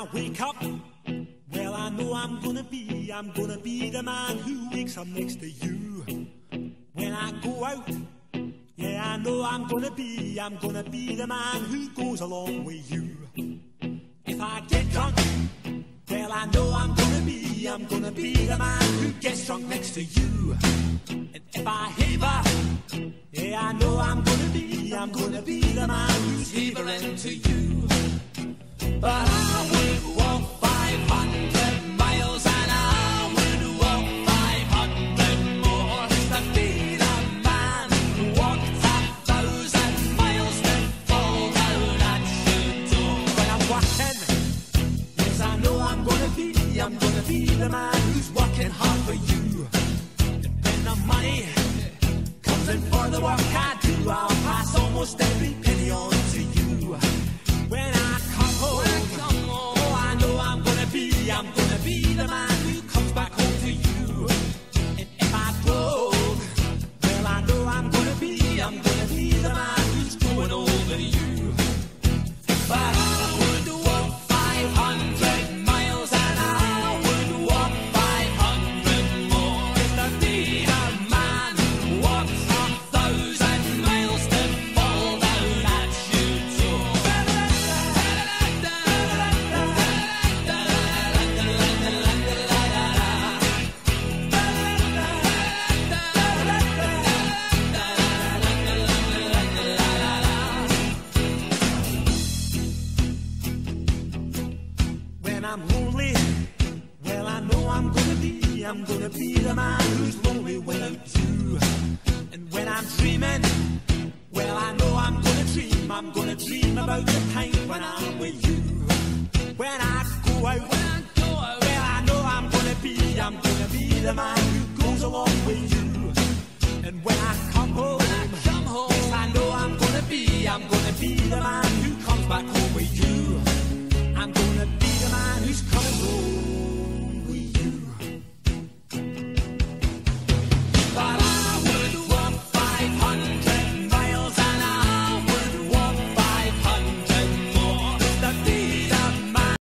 I wake up, well, I know I'm gonna be the man who wakes up next to you. When I go out, yeah, I know I'm gonna be the man who goes along with you. If I get drunk, well, I know I'm gonna be the man who gets drunk next to you. And if I haver, yeah, I know I'm gonna be the man who's havering to you. But I would walk 500 miles and I would walk 500 more to be the man who walked 1,000 miles to fall down at your door. When I'm walking, yes, I know I'm gonna be the man who's working hard for you. And when the money comes in for the work I do, I'll pass almost every penny on to you. When I come home, oh, I know I'm gonna be the man who comes back home to you. And if I broke, well, I know I'm gonna be the man who's going over to you. But I would walk 500 miles and I would walk 500 more to be the man who walks 1,000 miles to fall down at your door. When I'm lonely, well, I know I'm gonna be the man who's lonely without you. And when I'm dreaming, well, I know I'm gonna dream about the time when I'm with you. When I go out, well, I know I'm gonna be the man who goes along with you. And when I come home, yes, I know